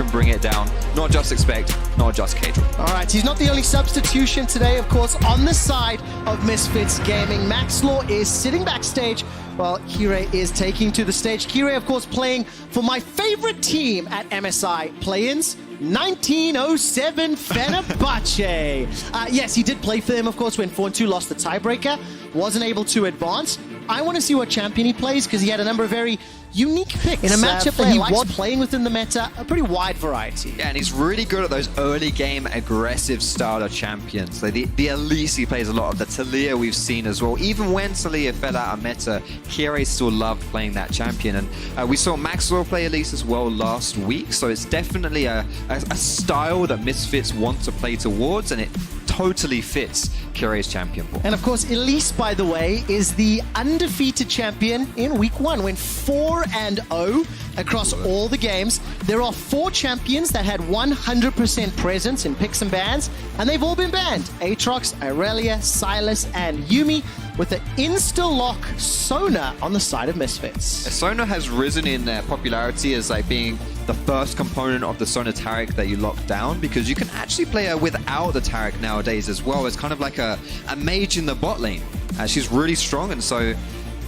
can bring it down. Not just Expect, not just Cadro. All right, he's not the only substitution today, of course, on the side of Misfits Gaming. Max Law is sitting backstage while Kirei is taking to the stage. Kirei, of course, playing for my favorite team at MSI play-ins, 1907 Fenerbahce. Yes, he did play for them, of course, when 4-2 lost the tiebreaker. Wasn't able to advance. I want to see what champion he plays because he had a number of very unique picks. In a matchup that he was playing within the meta, a pretty wide variety. Yeah, and he's really good at those early game aggressive style of champions. Like the Elise he plays a lot of, the Talia we've seen as well. Even when Talia fell out of meta, Kirei still loved playing that champion. And we saw Maxwell play Elise as well last week, so it's definitely a style that Misfits want to play towards, and it totally fits Kirei's champion pool. And of course, Elise, by the way, is the undefeated champion in week 1, went 4-0 across all the games. There are 4 champions that had 100% presence in picks and bans, and they've all been banned. Aatrox, Irelia, Silas, and Yuumi, with the insta-lock Sona on the side of Misfits. Sona has risen in popularity as like being the first component of the Sona Taric that you lock down, because you can actually play her without the Taric nowadays as well. It's kind of like a mage in the bot lane. She's really strong, and so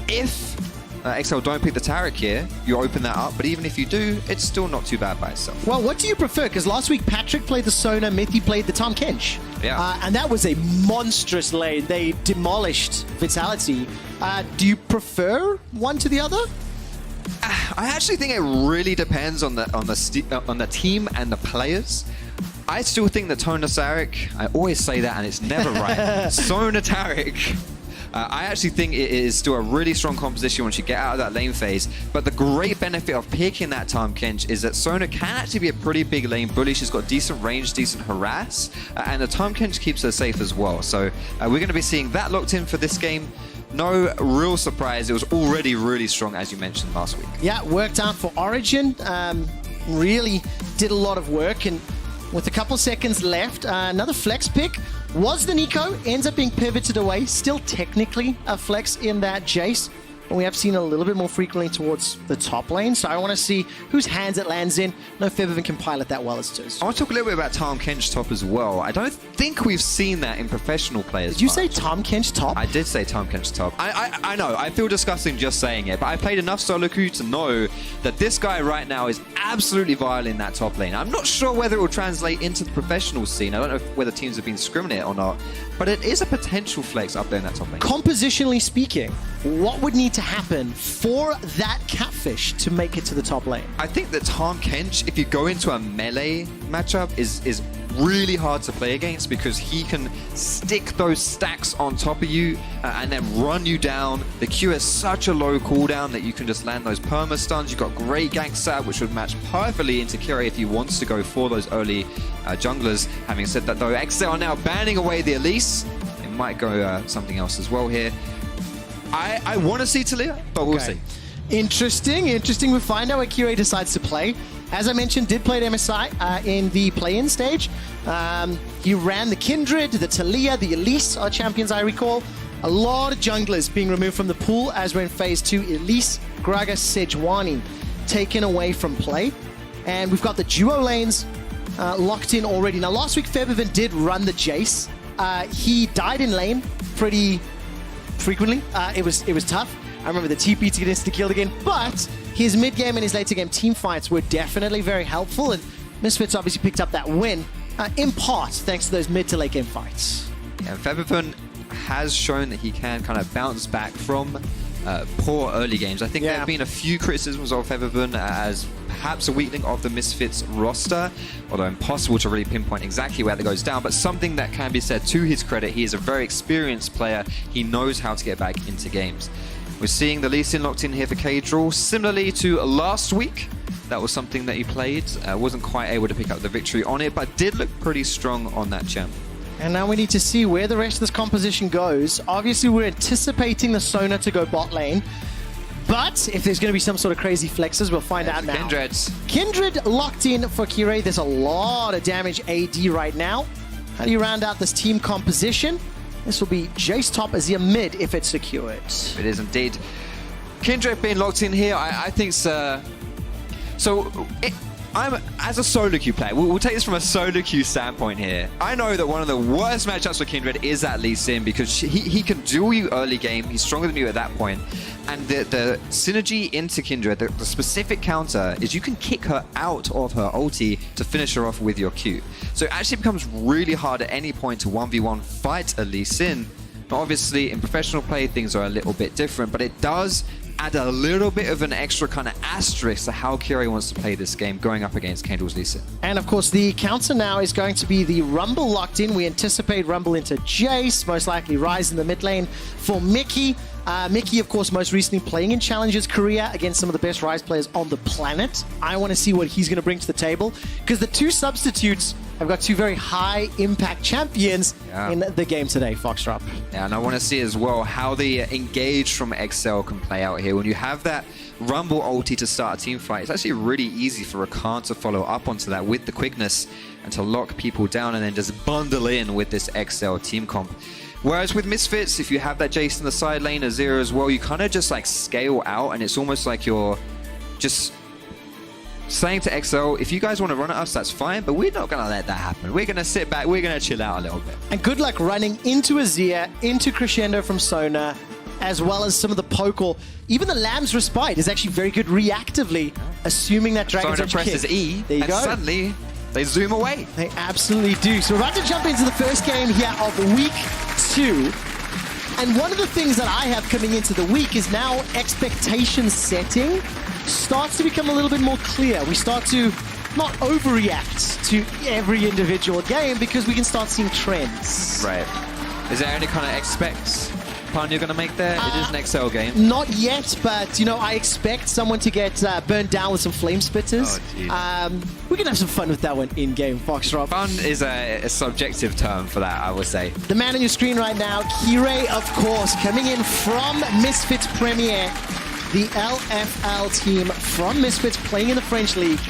if XL don't pick the Taric here, you open that up, but even if you do, it's still not too bad by itself. Well, what do you prefer? Because last week Patrick played the Sona, Mithy played the Tahm Kench. Yeah. And that was a monstrous lane. They demolished Vitality. Do you prefer one to the other? I actually think it really depends on the team and the players. I still think that Sona Taric, I always say that and it's never right. Sona Taric, I actually think it is still a really strong composition once you get out of that lane phase. But the great benefit of picking that Tahm Kench is that Sona can actually be a pretty big lane bully. She's got decent range, decent harass, and the Tahm Kench keeps her safe as well. So we're going to be seeing that locked in for this game. No real surprise. It was already really strong, as you mentioned last week. Yeah, worked out for Origin. Really did a lot of work, and with a couple seconds left, another flex pick was the Nico. Ends up being pivoted away. Still technically a flex in that Jace, but we have seen a little bit more frequently towards the top lane. So I want to see whose hands it lands in. No Featherman can pilot that well as it is. I want to talk a little bit about Tahm Kench top as well. I don't think we've seen that in professional players. Did you say Tahm Kench top? I did say Tahm Kench top. I know, I feel disgusting just saying it, but I played enough solo queue to know that this guy right now is absolutely vile in that top lane. I'm not sure whether it will translate into the professional scene. I don't know whether teams have been discriminated or not, but it is a potential flex up there in that top lane. Compositionally speaking, what would need to happen for that catfish to make it to the top lane? I think that Tahm Kench, if you go into a melee matchup, is really hard to play against, because he can stick those stacks on top of you and then run you down. The Q has such a low cooldown that you can just land those perma stuns. You've got great gank setup, which would match perfectly into Kirei if he wants to go for those early junglers. Having said that though, XL are now banning away the Elise. It might go something else as well here. I want to see Talia, but we'll see. Interesting. We'll find out where Kirei decides to play. As I mentioned, did play at MSI in the play-in stage. He ran the Kindred, the Talia, the Elise are champions, I recall. A lot of junglers being removed from the pool as we're in phase 2. Elise, Gragas, Sejuani taken away from play. And we've got the duo lanes locked in already. Now, last week, Featherman did run the Jace. He died in lane pretty frequently. It was tough. I remember the TP to get into the kill again, but his mid-game and his later game team fights were definitely very helpful, and Misfits obviously picked up that win, in part thanks to those mid to late game fights. Yeah, Featherman has shown that he can kind of bounce back from poor early games. I think there have been a few criticisms of Featherman as perhaps a weakling of the Misfits roster, although impossible to really pinpoint exactly where that goes down, but something that can be said to his credit. He is a very experienced player. He knows how to get back into games. We're seeing the Lee Sin locked in here for Cadro. Similarly to last week, that was something that he played. Wasn't quite able to pick up the victory on it, but did look pretty strong on that champ. And now we need to see where the rest of this composition goes. Obviously, we're anticipating the Sona to go bot lane. But if there's going to be some sort of crazy flexes, we'll find out now. Kindred locked in for Kirei. There's a lot of damage AD right now. How do you round out this team composition? This will be Jace top as your mid if it's secured. It is indeed. Kindred being locked in here, I think so. as a solo queue player, we'll take this from a solo queue standpoint here. I know that one of the worst matchups for Kindred is at Lee Sin because he can duel you early game. He's stronger than you at that point. And the synergy into Kindred, the specific counter, is you can kick her out of her ulti to finish her off with your Q. So it actually becomes really hard at any point to 1v1 fight a Lee Sin. Now, obviously, in professional play, things are a little bit different, but it does add a little bit of an extra kind of asterisk to how Kyrie wants to play this game going up against Kangel's Lee Sin. And of course, the counter now is going to be the Rumble locked in. We anticipate Rumble into Jace, most likely Ryze in the mid lane for Mickey. Mickey, of course, most recently playing in Challengers Korea against some of the best Ryze players on the planet. I want to see what he's going to bring to the table because the two substitutes have got two very high impact champions in the game today, Foxtrot. Yeah, and I want to see as well how the engage from XL can play out here. When you have that Rumble ulti to start a team fight, it's actually really easy for Rakan to follow up onto that with the quickness and to lock people down and then just bundle in with this XL team comp. Whereas with Misfits, if you have that Jace in the side lane, Azir as well, you kind of just like scale out and it's almost like you're just saying to XL, if you guys want to run at us, that's fine, but we're not going to let that happen. We're going to sit back, we're going to chill out a little bit. And good luck running into Azir, into Crescendo from Sona, as well as some of the poke or even the Lamb's Respite is actually very good reactively, assuming that Dragon's Sona presses E, there you go. Suddenly they zoom away. They absolutely do. So we're about to jump into the first game here of week 2. And one of the things that I have coming into the week is now expectation setting starts to become a little bit more clear. We start to not overreact to every individual game because we can start seeing trends. Right. Is there any kind of expects pun you're going to make there? It is an XL game. Not yet, but, you know, I expect someone to get burnt down with some flame spitters. We can have some fun with that one in-game, Foxtrot. Fun is a subjective term for that, I would say. The man on your screen right now, Kirei, of course, coming in from Misfits Premier, the LFL team from Misfits playing in the French League.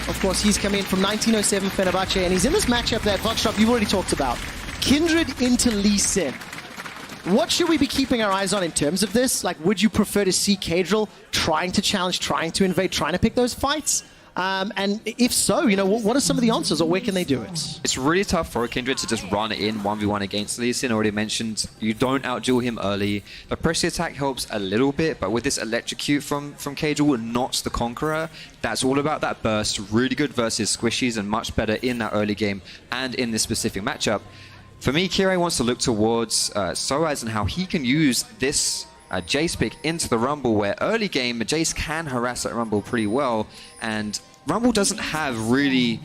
Of course, he's come in from 1907 Fenerbahce, and he's in this matchup that, Foxtrot, you've already talked about. Kindred into Lee Sin. What should we be keeping our eyes on in terms of this? Like, would you prefer to see Kadril trying to challenge, trying to invade, trying to pick those fights? And if so, you know, what are some of the answers or where can they do it? It's really tough for Kindred to just run in 1v1 against Lee Sin. Already mentioned, you don't outduel him early. The pressure attack helps a little bit, but with this electrocute from Kadril, not the Conqueror, that's all about that burst. Really good versus squishies and much better in that early game and in this specific matchup. For me, Kirei wants to look towards Soaz and how he can use this Jace pick into the Rumble, where early game, Jace can harass that Rumble pretty well, and Rumble doesn't have really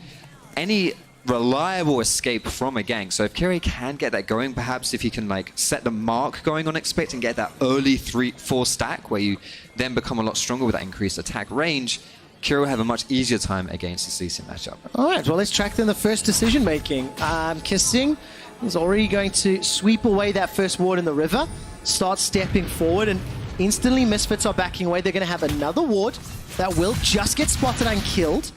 any reliable escape from a gank. So if Kirei can get that going, perhaps if he can like set the mark going on Expect and get that early 3-4 stack, where you then become a lot stronger with that increased attack range, Kirei will have a much easier time against the Lee Sin matchup. All right, well, let's track then the first decision making. Kissing is already going to sweep away that first ward in the river, start stepping forward, and instantly Misfits are backing away. They're going to have another ward that will just get spotted and killed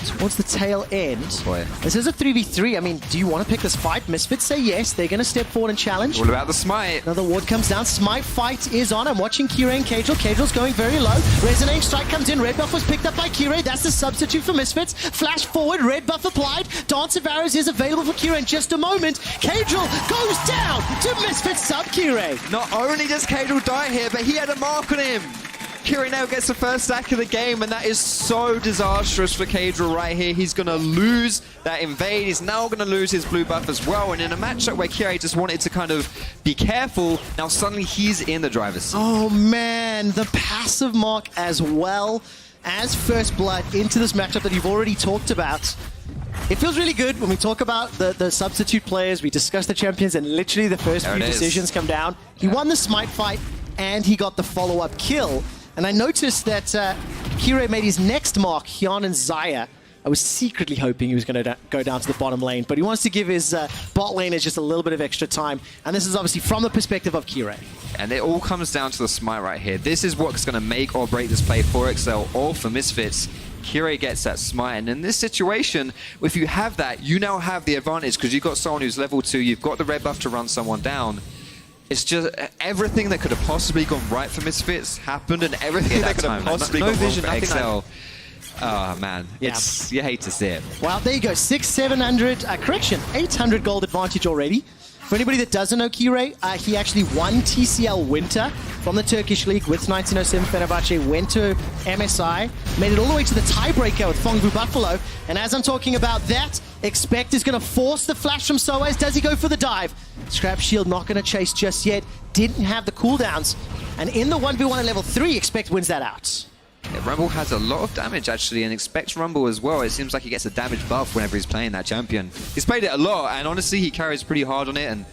towards the tail end. Boy. This is a 3v3. I mean, do you want to pick this fight? Misfits say yes. They're going to step forward and challenge. All about the smite. Another ward comes down. Smite fight is on. I'm watching Kirei and Kadril. Kadril's going very low. Resonating strike comes in. Red buff was picked up by Kirei. That's the substitute for Misfits. Flash forward. Red buff applied. Dance of Arrows is available for Kirei in just a moment. Kadril goes down to Misfits sub Kirei. Not only does Kadril die here, but he had a mark on him. Kirei now gets the first stack of the game, and that is so disastrous for Kadril right here. He's going to lose that invade. He's now going to lose his blue buff as well. And in a matchup where Kirei just wanted to kind of be careful, now suddenly he's in the driver's seat. Oh man, the passive mark as well as First Blood into this matchup that you've already talked about. It feels really good when we talk about the substitute players, we discuss the champions, and literally the first few decisions come down. He won the smite fight, and he got the follow-up kill. And I noticed that Kirei made his next mark, Hyun and Xayah. I was secretly hoping he was going to go down to the bottom lane, but he wants to give his bot laners just a little bit of extra time. And this is obviously from the perspective of Kirei. And it all comes down to the smite right here. This is what's going to make or break this play for XL or for Misfits. Kirei gets that smite, and in this situation, if you have that, you now have the advantage because you've got someone who's level 2, you've got the red buff to run someone down. It's just everything that could have possibly gone right for Misfits happened, and everything that could have possibly gone wrong for XL. Oh, man. It's you hate to see it. Well, there you go. 700, correction, 800 gold advantage already. For anybody that doesn't know Kirei, he actually won TCL Winter from the Turkish League with 1907 Fenerbahce, went to MSI, made it all the way to the tiebreaker with Fongbu Buffalo. And as I'm talking about that, Expect is going to force the flash from Soaz. Does he go for the dive? Scrap Shield not going to chase just yet. Didn't have the cooldowns. And in the 1v1 at level 3, Expect wins that out. Yeah, Rumble has a lot of damage, actually, and expects Rumble as well. It seems like he gets a damage buff whenever he's playing that champion. He's played it a lot, and honestly, he carries pretty hard on it, and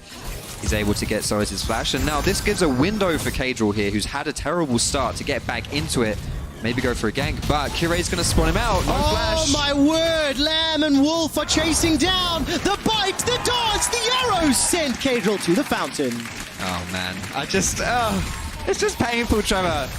he's able to get Soaz's flash. And now this gives a window for Kadril here, who's had a terrible start, to get back into it. Maybe go for a gank, but Kirei's going to spawn him out. No flash. Oh, my word. Lamb and Wolf are chasing down. The bite, the dodge, the arrows send Kadril to the fountain. Oh, man. It's just painful, Trevor.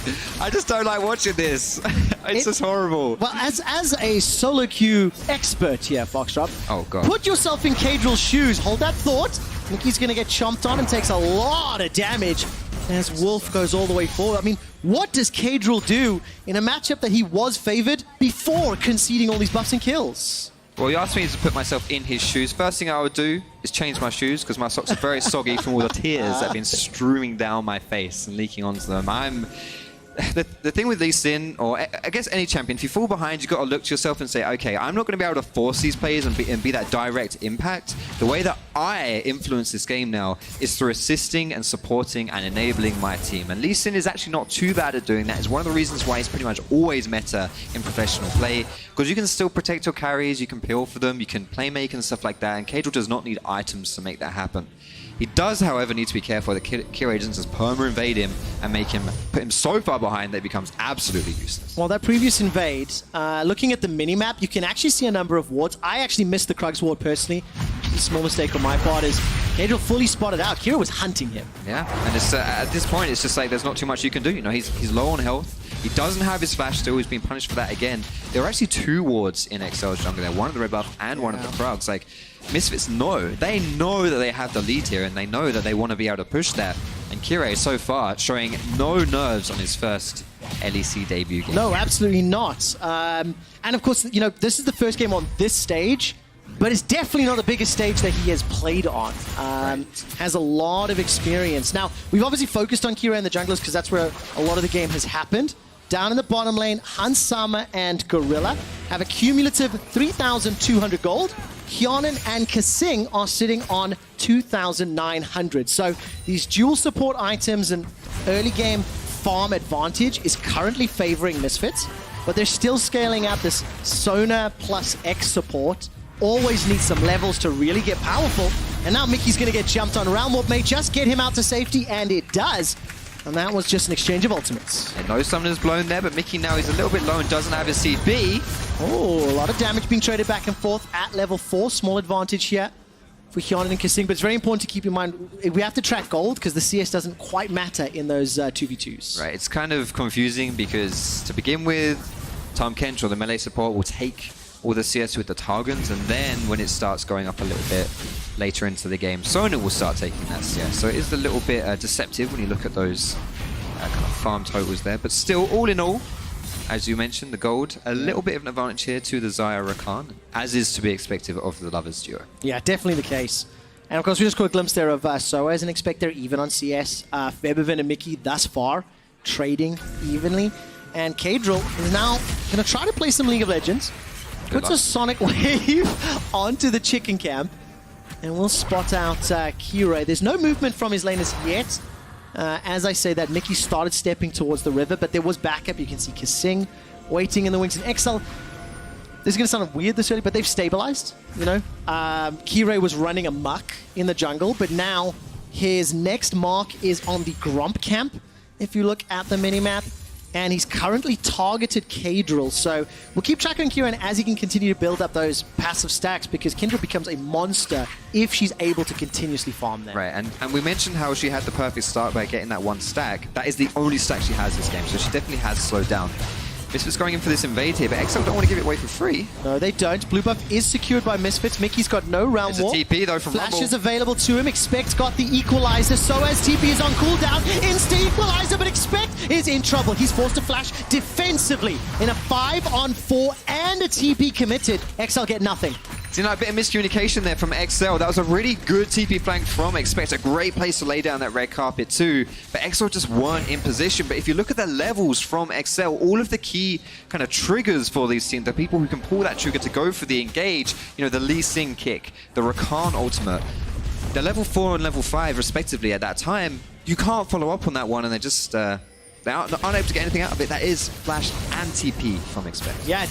I just don't like watching this. It's just horrible. Well, as a solo queue expert here, Foxtrot, oh, God. Put yourself in Kadril's shoes. Hold that thought. Mickey's going to get chomped on and takes a lot of damage as Wolf goes all the way forward. I mean, what does Kadril do in a matchup that he was favored before conceding all these buffs and kills? Well, you asked me to put myself in his shoes. First thing I would do is change my shoes because my socks are very soggy from all the tears that have been streaming down my face and leaking onto them. The thing with Lee Sin, or I guess any champion, if you fall behind, you've got to look to yourself and say, okay, I'm not going to be able to force these plays and be that direct impact. The way that I influence this game now is through assisting and supporting and enabling my team. And Lee Sin is actually not too bad at doing that. It's one of the reasons why he's pretty much always meta in professional play, because you can still protect your carries, you can peel for them, you can playmake and stuff like that, and Kadril does not need items to make that happen. He does, however, need to be careful that Kirei doesn't just perma-invade him and put him so far behind that he becomes absolutely useless. Well, that previous invade, looking at the minimap, you can actually see a number of wards. I actually missed the Krugs ward personally. A small mistake on my part is Kadril fully spotted out. Kirei was hunting him. Yeah, and it's, at this point, it's just like there's not too much you can do. You know, he's low on health. He doesn't have his flash still. He's been punished for that again. There were actually 2 wards in Excel's jungle there. One of the red buff and one of the Krugs. Like, Misfits know. They know that they have the lead here, and they know that they want to be able to push that. And Kirei, so far, showing no nerves on his first LEC debut game. No, absolutely not. And of course, you know, this is the first game on this stage, but it's definitely not the biggest stage that he has played on. Has a lot of experience. Now, we've obviously focused on Kirei and the junglers because that's where a lot of the game has happened. Down in the bottom lane, Hansama and Gorilla have a cumulative 3,200 gold. Hyonin and Kasing are sitting on 2,900. So these dual support items and early game farm advantage is currently favoring Misfits, but they're still scaling out this Sona plus X support. Always needs some levels to really get powerful. And now Mickey's going to get jumped on. Realm Warp may just get him out to safety, and it does. And that was just an exchange of ultimates. And no summoners blown there, but Mickey now is a little bit low and doesn't have his CB. Oh, a lot of damage being traded back and forth at level 4. Small advantage here for Hyonin and Kasing, but it's very important to keep in mind, we have to track gold because the CS doesn't quite matter in those 2v2s. Right, it's kind of confusing because to begin with, Tom Kench or the melee support will take all the CS with the Targons, and then when it starts going up a little bit later into the game, Sona will start taking that CS. So it is a little bit deceptive when you look at those kind of farm totals there. But still, all in all, as you mentioned, the gold, a little bit of an advantage here to the Xayah Rakan, as is to be expected of the Lovers duo. Yeah, definitely the case. And of course, we just caught a glimpse there of Soaz and Expect they're even on CS. Febivin and Mickey thus far trading evenly. And Kadril is now going to try to play some League of Legends. Puts a Sonic Wave onto the chicken camp. And we'll spot out Kirei. There's no movement from his laners yet. As I say that, Mickey started stepping towards the river, but there was backup. You can see Kasing waiting in the wings. And Exel, this is going to sound weird this early, but they've stabilized, you know. Kirei was running amok in the jungle, but now his next mark is on the Grump camp, if you look at the minimap. And he's currently targeted Kadril, so we'll keep tracking Kieran as he can continue to build up those passive stacks, because Kindred becomes a monster if she's able to continuously farm them. Right, and we mentioned how she had the perfect start by getting that 1 stack. That is the only stack she has this game, so she definitely has slowed down. Misfits going in for this invade here, but XL don't want to give it away for free. No, they don't. Blue buff is secured by Misfits. Mickey's got no round There's wall. a TP though from Flash Rumble. is available to him. Expect's got the equalizer. So as TP is on cooldown, insta equalizer, but Expect is in trouble. He's forced to flash defensively in a 5-on-4 and a TP committed. XL get nothing. You know, a bit of miscommunication there from XL. That was a really good TP flank from Expect. A great place to lay down that red carpet too. But XL just weren't in position. But if you look at the levels from XL, all of the key kind of triggers for these teams, the people who can pull that trigger to go for the engage, you know, the Lee Sin kick, the Rakan ultimate, they're level 4 and level 5 respectively at that time. You can't follow up on that one, and they just they aren't able to get anything out of it. That is flash and TP from Expect. Yeah,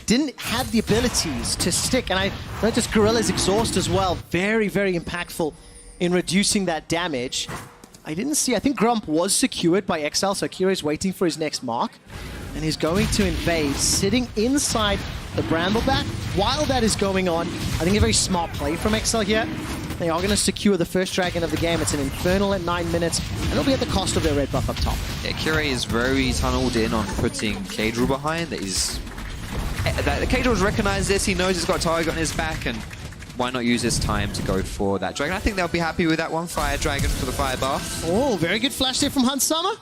didn't have the abilities to stick, and I noticed Gorilla's exhaust as well. Very, very impactful in reducing that damage. I think Grump was secured by XL, so Kire's waiting for his next mark, and he's going to invade, sitting inside the Brambleback. While that is going on, I think a very smart play from XL here. They are going to secure the first dragon of the game. It's an Infernal at 9 minutes, and it'll be at the cost of their red buff up top. Yeah, Kire is very tunneled in on putting Kadril behind. Kadril's recognized this. He knows he's got a target on his back, and why not use this time to go for that dragon? I think they'll be happy with that one. Fire dragon for the fire buff. Oh, very good flash there from Hunt Summer,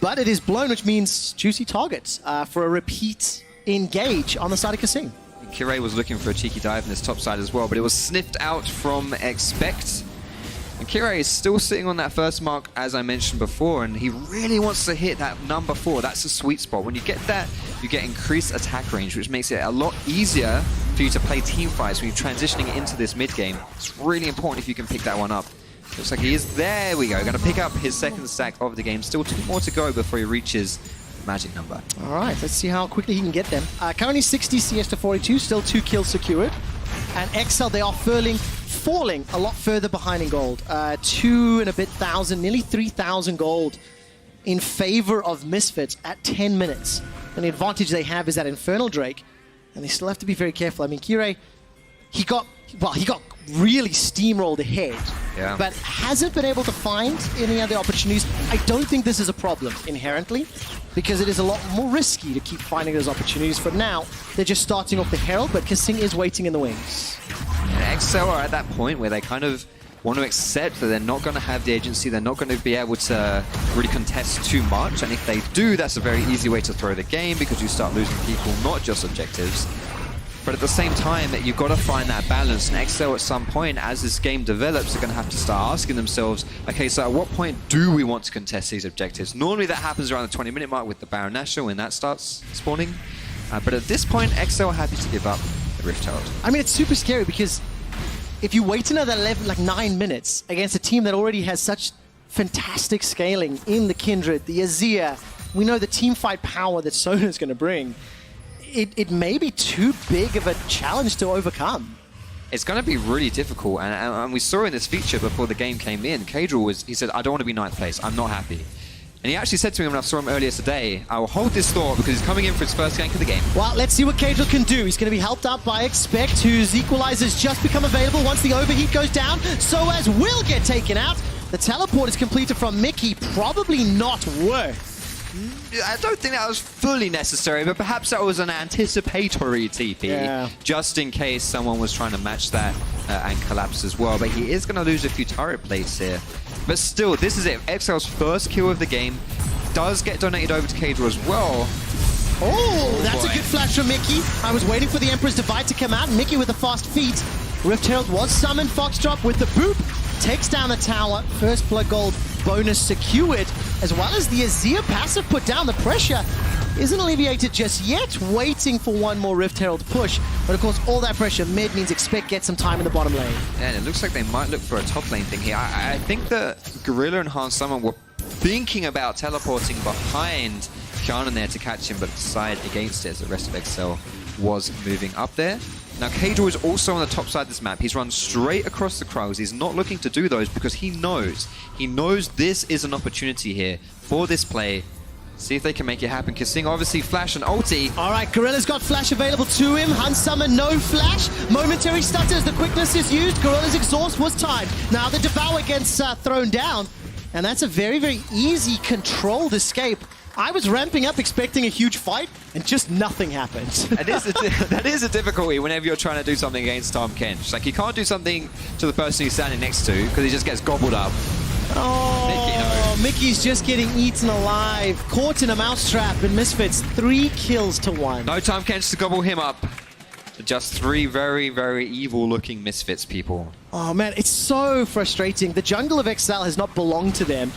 but it is blown, which means juicy targets for a repeat engage on the side of Kasing. Kire was looking for a cheeky dive in this top side as well, but it was sniffed out from Expect. And Kire is still sitting on that first mark, as I mentioned before, and he really wants to hit that number 4. That's the sweet spot. When you get that, you get increased attack range, which makes it a lot easier for you to play team fights when you're transitioning into this mid game. It's really important if you can pick that one up. Looks like he is. There we go. Going to pick up his second stack of the game. Still 2 more to go before he reaches magic number. All right, let's see how quickly he can get them. Currently 60 CS to 42, still 2 kills secured. And XL, they are falling a lot further behind in gold. 2 and a bit thousand, nearly 3,000 gold in favor of Misfits at 10 minutes. And the advantage they have is that Infernal Drake, and they still have to be very careful. I mean, Kire, he got really steamrolled ahead, but hasn't been able to find any other opportunities. I don't think this is a problem inherently, because it is a lot more risky to keep finding those opportunities. For now, they're just starting off the Herald, but Kasing is waiting in the wings. And XL are at that point where they kind of want to accept that they're not going to have the agency, they're not going to be able to really contest too much, and if they do, that's a very easy way to throw the game, because you start losing people, not just objectives. But at the same time, you've got to find that balance, and XL at some point, as this game develops, they're going to have to start asking themselves, okay, so at what point do we want to contest these objectives? Normally that happens around the 20-minute mark with the Baron Nashor when that starts spawning, but at this point, XL are happy to give up the Rift Herald. I mean, it's super scary, because if you wait another 9 minutes against a team that already has such fantastic scaling in the Kindred, the Azir, we know the team fight power that Sona's going to bring, it may be too big of a challenge to overcome. It's going to be really difficult, and we saw in this feature before the game came in, Kadril he said, I don't want to be 9th place, I'm not happy. And he actually said to me when I saw him earlier today, I will hold this thought because he's coming in for his first gank of the game. Well, let's see what Kadril can do. He's going to be helped out by Expect, whose equalizer's just become available once the overheat goes down. So as will get taken out. The teleport is completed from Mickey, probably not worth. I don't think that was fully necessary, but perhaps that was an anticipatory TP, just in case someone was trying to match that and collapse as well. But he is going to lose a few turret plates here. But still, this is it. XL's first kill of the game does get donated over to Kadril as well. Oh, that's a good flash from Mickey. I was waiting for the Emperor's Divide to come out. Mickey with the fast feet. Rift Herald was summoned. Foxdrop with the boop. Takes down the tower. First blood gold bonus secured, as well as the Azir passive put down. The pressure isn't alleviated just yet, waiting for one more Rift Herald push. But of course, all that pressure mid means Expect get some time in the bottom lane. And it looks like they might look for a top lane thing here. I think that Gorilla and Hans Summer were thinking about teleporting behind Shannon there to catch him, but decided against it as the rest of XL was moving up there. Now, Kadril is also on the top side of this map. He's run straight across the Crows. He's not looking to do those because he knows this is an opportunity here for this play. See if they can make it happen. Kasing obviously flash and ulti. All right, Gorilla's got flash available to him. Hunt Summer, no flash. Momentary stutter as the quickness is used. Gorilla's exhaust was timed. Now the Devour gets thrown down. And that's a very, very easy controlled escape I was ramping up expecting a huge fight, and just nothing happened. That is a difficulty whenever you're trying to do something against Tom Kench. Like, you can't do something to the person you're standing next to because he just gets gobbled up. Oh, Mickey's just getting eaten alive. Caught in a mousetrap, and Misfits 3 kills to 1. No Tom Kench to gobble him up. Just 3 very, very evil-looking Misfits people. Oh man, it's so frustrating. The jungle of XL has not belonged to them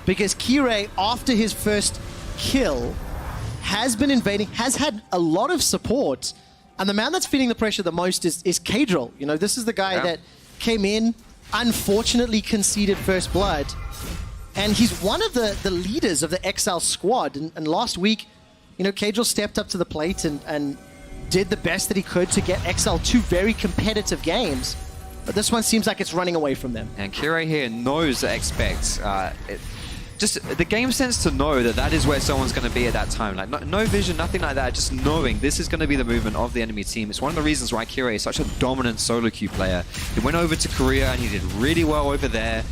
because Kirei, after his first kill, has been invading, has had a lot of support, and the man that's feeling the pressure the most is Kadril. You know, this is the guy that came in, unfortunately conceded first blood, and he's one of the leaders of the XL squad. And last week, you know, Kadril stepped up to the plate and did the best that he could to get XL 2 very competitive games. But this one seems like it's running away from them. And Kirei here knows that expects. Just the game sense to know that that is where someone's going to be at that time. Like, no vision, nothing like that. Just knowing this is going to be the movement of the enemy team. It's one of the reasons why Kirei is such a dominant solo queue player. He went over to Korea and he did really well over there.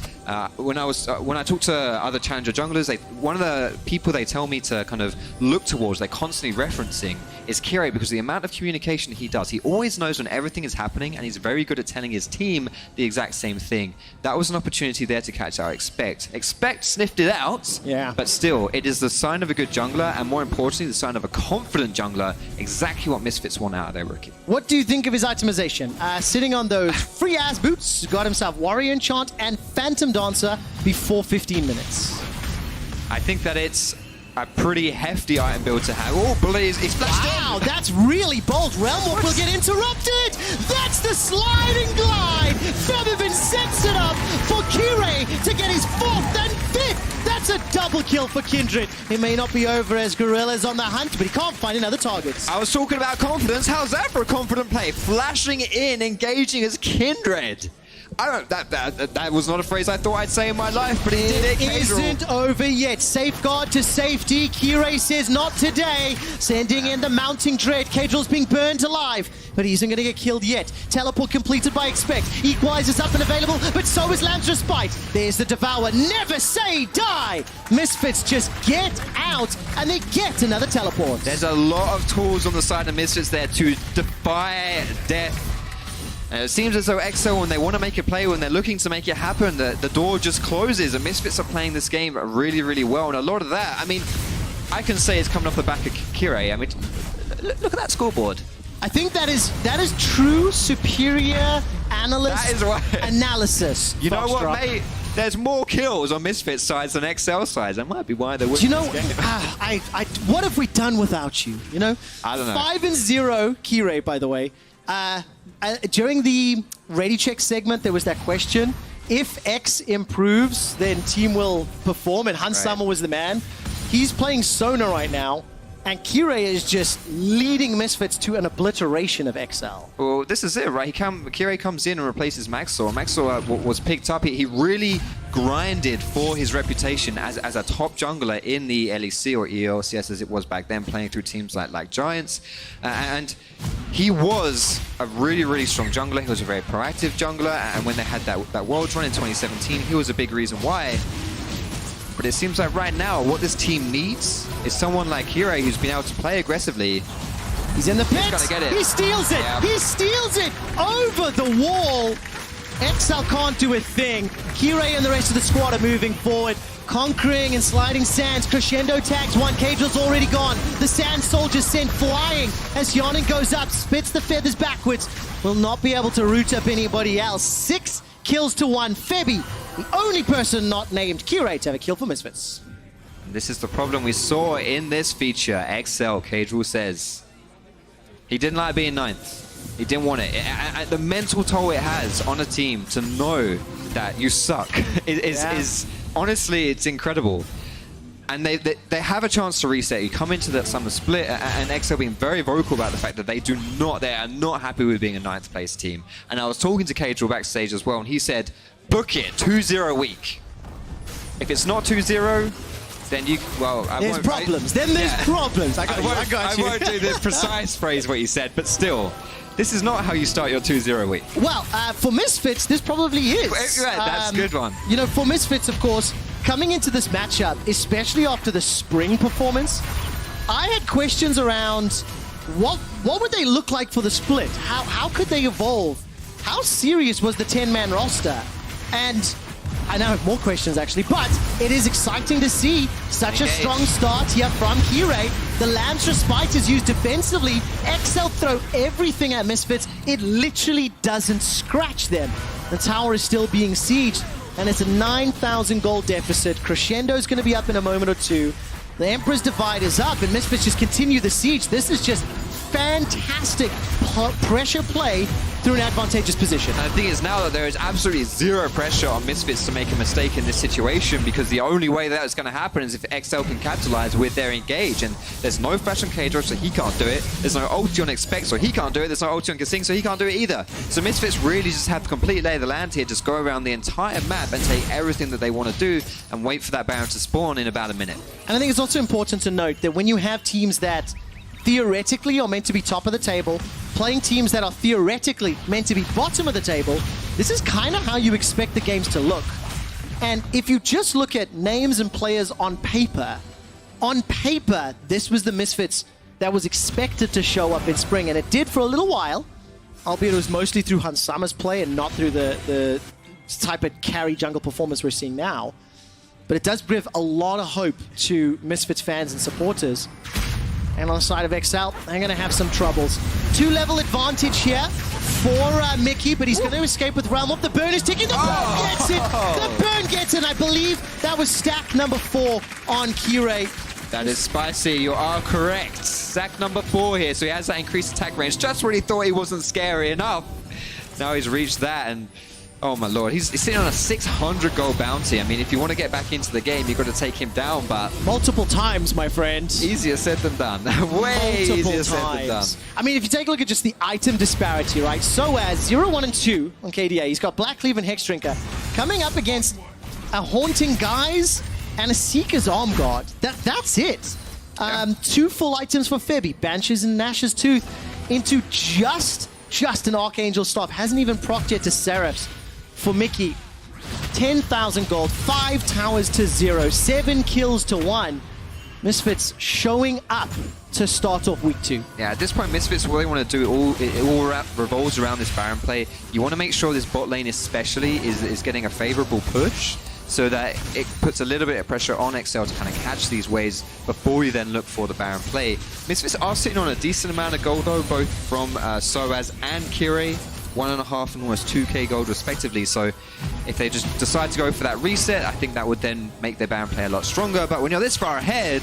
When I talk to other challenger junglers, one of the people they tell me to kind of look towards, they're constantly referencing, is Kirei, because the amount of communication he does, he always knows when everything is happening, and he's very good at telling his team the exact same thing. That was an opportunity there to catch our Expect. Expect sniffed it out, but still, it is the sign of a good jungler, and more importantly, the sign of a confident jungler, exactly what Misfits want out of their rookie. What do you think of his itemization? Sitting on those free-ass boots, got himself Warrior Enchant and Phantom Dancer before 15 minutes. I think that it's a pretty hefty item build to have. Oh, Blaze, he's flashed in. Wow, that's really bold. Realm Walk will get interrupted. That's the sliding glide. Featherman sets it up for Kirei to get his 4th and 5th. That's a double kill for Kindred. It may not be over as Gorilla's on the hunt, but he can't find another targets. I was talking about confidence. How's that for a confident play? Flashing in, engaging as Kindred. That was not a phrase I thought I'd say in my life, but he did it. It isn't over yet. Safeguard to safety. Kirei says not today. Sending in the mounting dread. Kadril's being burned alive, but he isn't going to get killed yet. Teleport completed by Expect. Equalizer's up and available, but so is Lamb's Respite. There's the Devour. Never say die. Misfits just get out, and they get another teleport. There's a lot of tools on the side of Misfits there to defy death. It seems as though XL, when they want to make a play, when they're looking to make it happen, the door just closes, and Misfits are playing this game really, really well. And a lot of that, I mean, I can say it's coming off the back of Kirei. I mean, look at that scoreboard. I think that is true superior analyst analysis. You know what, mate? There's more kills on Misfits sides than XL sides. That might be why they're winning. Do you know, what have we done without you? You know? I don't know. 5-0 Kirei, by the way. During the ready check segment, there was that question. If X improves, then team will perform, and Hans Summer was the man. He's playing Sona right now, and Kirei is just leading Misfits to an obliteration of XL. Well, this is it, right? Kirei comes in and replaces Maxor. Maxor was picked up. He really grinded for his reputation as a top jungler in the LEC or ELCS as it was back then, playing through teams like Giants. And he was a really, really strong jungler. He was a very proactive jungler. And when they had that Worlds run in 2017, he was a big reason why. But it seems like right now, what this team needs is someone like Kirei who's been able to play aggressively. He's in the pit. He's gotta get it. He steals it. Yeah. He steals it over the wall. XL can't do a thing. Kirei and the rest of the squad are moving forward. Conquering and sliding sands. Crescendo tags one. Kadril's already gone. The sand soldiers sent flying as Yonin goes up, spits the feathers backwards. Will not be able to root up anybody else. 6 kills to 1. Febby, the only person not named Kirei to have a kill for Misfits. This is the problem we saw in this feature. XL, Kadril says. He didn't like being 9th. He didn't want it. The mental toll it has on a team to know that you suck is honestly, it's incredible. And they have a chance to reset. You come into that summer split, and XL being very vocal about the fact that they are not happy with being a 9th place team. And I was talking to Kadril backstage as well, and he said, book it, 2-0 week. If it's not 2-0, then you, well, there's problems. Then there's problems. I got you. I won't do the precise phrase what you said, but still, this is not how you start your 2-0 week. Well, for Misfits, this probably is. That's a good one. You know, for Misfits, of course, coming into this matchup, especially after the spring performance, I had questions around what would they look like for the split? How could they evolve? How serious was the 10-man roster? And I now have more questions actually, but it is exciting to see such a strong start here from Kirei. The Lamb's Respite is used defensively. XL throw everything at Misfits. It literally doesn't scratch them. The tower is still being sieged, and it's a 9,000 gold deficit. Crescendo is going to be up in a moment or two. The Emperor's Divide is up, and Misfits just continue the siege. This is just fantastic pressure play through an advantageous position. And the thing is now that there is absolutely zero pressure on Misfits to make a mistake in this situation, because the only way that is going to happen is if XL can capitalize with their engage, and there's no flash on Kadro, so he can't do it. There's no ulti on Expect, so he can't do it. There's no ulti on Kasing, so he can't do it either. So Misfits really just have to complete lay of the land here, just go around the entire map and take everything that they want to do and wait for that Baron to spawn in about a minute. And I think it's also important to note that when you have teams that theoretically are meant to be top of the table, playing teams that are theoretically meant to be bottom of the table, this is kind of how you expect the games to look. And if you just look at names and players on paper, this was the Misfits that was expected to show up in spring, and it did for a little while, albeit it was mostly through Hans Summer's play and not through the type of carry jungle performance we're seeing now. But it does give a lot of hope to Misfits fans and supporters. And on the side of XL, they're going to have some troubles. 2-level advantage here for Mickey, but he's going to escape with Realm Up. The burn is ticking. The burn gets it. The burn gets it. I believe that was stack number 4 on Kirei. That is spicy. You are correct. Stack number 4 here, so he has that increased attack range. Just when he thought he wasn't scary enough, now he's reached that, and oh my lord, he's sitting on a 600 gold bounty. I mean, if you want to get back into the game, you've got to take him down, but multiple times, my friend. Easier said than done. Way easier said than done. I mean, if you take a look at just the item disparity, right? So as 0, 1, and 2 on KDA, he's got Black Cleave and Hex Drinker coming up against a Haunting Guise and a Seeker's Arm Guard. That's it. 2 full items for Febby, Banshees and Nash's Tooth into just an Archangel Staff. Hasn't even procced yet to Seraphs. For Mickey, 10,000 gold, 5 towers to 0, 7 kills to 1. Misfits showing up to start off week 2. Yeah, at this point, Misfits, what they want to do, it all revolves around this Baron play. You want to make sure this bot lane especially is getting a favorable push, so that it puts a little bit of pressure on XL to kind of catch these waves before you then look for the Baron play. Misfits are sitting on a decent amount of gold though, both from Soaz and Kirei. 1.5 and almost 2k gold respectively, so if they just decide to go for that reset, I think that would then make their Baron play a lot stronger. But when you're this far ahead,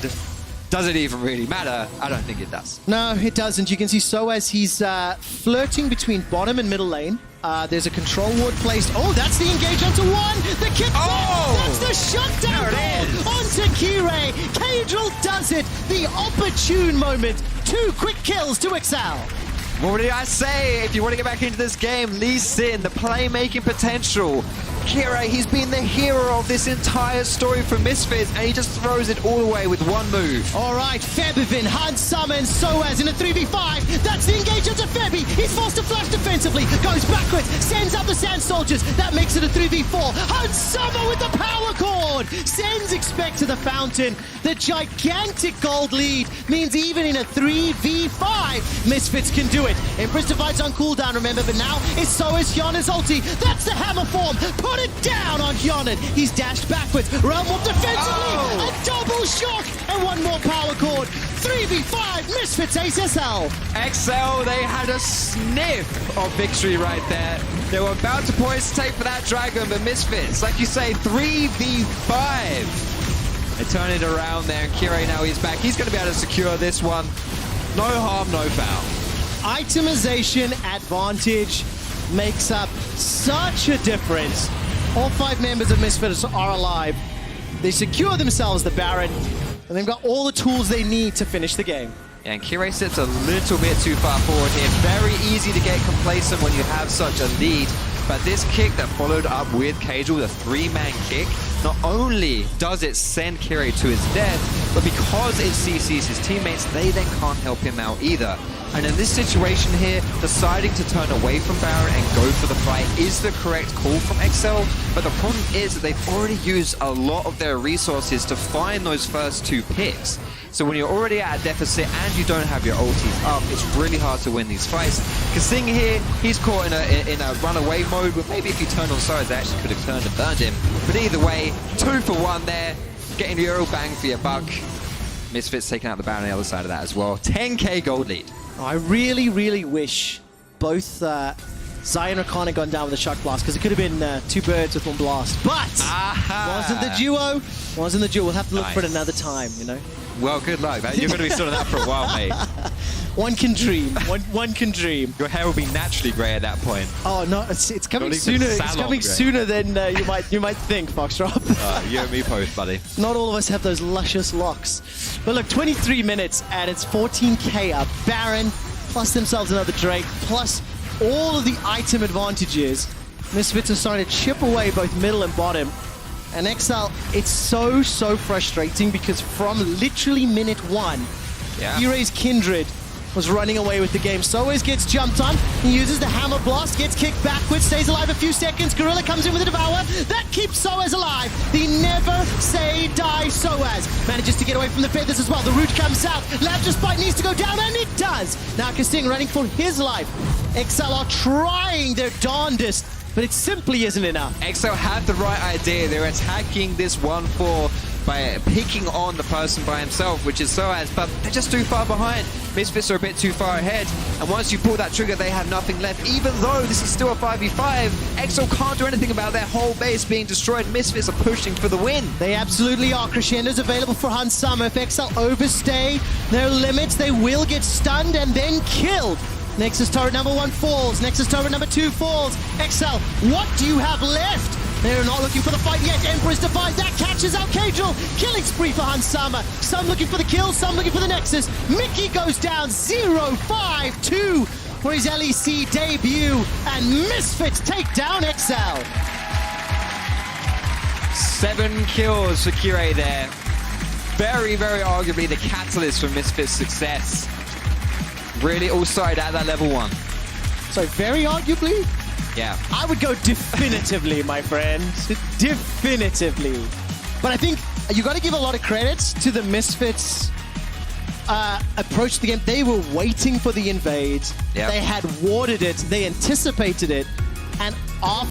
does it even really matter? I don't think it does. No, it doesn't. You can see Soaz, he's flirting between bottom and middle lane. There's a control ward placed. Oh, that's the engage onto 1. The kick. Oh, that's the shutdown goal onto Kirei. Kadril does it. The opportune moment. 2 quick kills to XL. What did I say? If you want to get back into this game, Lee Sin, the playmaking potential. Kirei, he's been the hero of this entire story for Misfits, and he just throws it all away with 1 move. All right, Febivin, Hans Summer, and Soaz in a 3v5. That's the engage onto Febby. He's forced to flash defensively, goes backwards, sends out the Sand Soldiers. That makes it a 3v4. Hans Summer with the power chord. Sends Expect to the fountain. The gigantic gold lead means even in a 3v5, Misfits can do it. Empress Divide's on cooldown, remember, but now it's Soaz Hyun's ulti. That's the hammer form. Put it down on Hyun. He's dashed backwards. Realm Warp defensively. A double shock. And 1 more power chord. 3v5. Misfits ASL. XL, they had a sniff of victory right there. They were about to poise to take for that dragon, but Misfits, like you say, 3v5. They turn it around there, and Kirei now he's back. He's going to be able to secure this one. No harm, no foul. Itemization advantage makes up such a difference. All 5 members of Misfits are alive. They secure themselves the Baron, and they've got all the tools they need to finish the game. Yeah, and Kirei sits a little bit too far forward here. Very easy to get complacent when you have such a lead. But this kick that followed up with Kadril, the 3-man kick, not only does it send Kirei to his death, but because it CCs his teammates, they then can't help him out either. And in this situation here, deciding to turn away from Baron and go for the fight is the correct call from XL. But the problem is that they've already used a lot of their resources to find those first 2 picks. So when you're already at a deficit and you don't have your ultis up, it's really hard to win these fights. Kasing here, he's caught in a runaway mode, but maybe if you turned on Soaz, they actually could have turned and burned him. But either way, 2 for 1 there, getting the real bang for your buck. Misfits taking out the Baron on the other side of that as well. 10k gold lead. I really, really wish both Zion or Khan had gone down with a shock blast, because it could have been 2 birds with 1 blast. But wasn't the duo. Wasn't the duo. We'll have to look for it another time, you know. Well, good luck. You're going to be stood on that for a while, mate. One can dream. One can dream. Your hair will be naturally grey at that point. Oh no, it's coming sooner. It's coming sooner than you might think, Foxdrop. You and me both, buddy. Not all of us have those luscious locks. But look, 23 minutes and it's 14k up. Baron plus themselves another Drake plus all of the item advantages. Misfits are starting to chip away both middle and bottom. And XL, it's so frustrating because from literally minute 1, Kiray's Kindred was running away with the game. Soaz gets jumped on, he uses the hammer blast, gets kicked backwards, stays alive a few seconds, Gorilla comes in with a devour, that keeps Soaz alive. The never say die Soaz manages to get away from the feathers as well. The root comes out, Lavender Spike needs to go down, and it does. Now Kasing running for his life. XL are trying their darndest, but it simply isn't enough. XL had the right idea. They're attacking this 1-4 by picking on the person by himself, which is Soaz, but they're just too far behind. Misfits are a bit too far ahead, and once you pull that trigger, they have nothing left. Even though this is still a 5v5, XL can't do anything about their whole base being destroyed. Misfits are pushing for the win. They absolutely are. Crescendo's available for Hans Summer. If XL overstay their limits, they will get stunned and then killed. Nexus turret number 1 falls. Nexus turret number 2 falls. XL, what do you have left? They're not looking for the fight yet. Emperor's Divide, that catches out Cajal. Killing spree for Hans Summer. Some looking for the kill, some looking for the Nexus. Mickey goes down 0-5-2 for his LEC debut. And Misfits take down XL. 7 kills for Kiray there. Very arguably the catalyst for Misfits' success. Really all started at that level 1. So very arguably? Yeah. I would go definitively, my friend. Definitively. But I think you got to give a lot of credit to the Misfits approach to the game. They were waiting for the invade. Yep. They had warded it. They anticipated it. And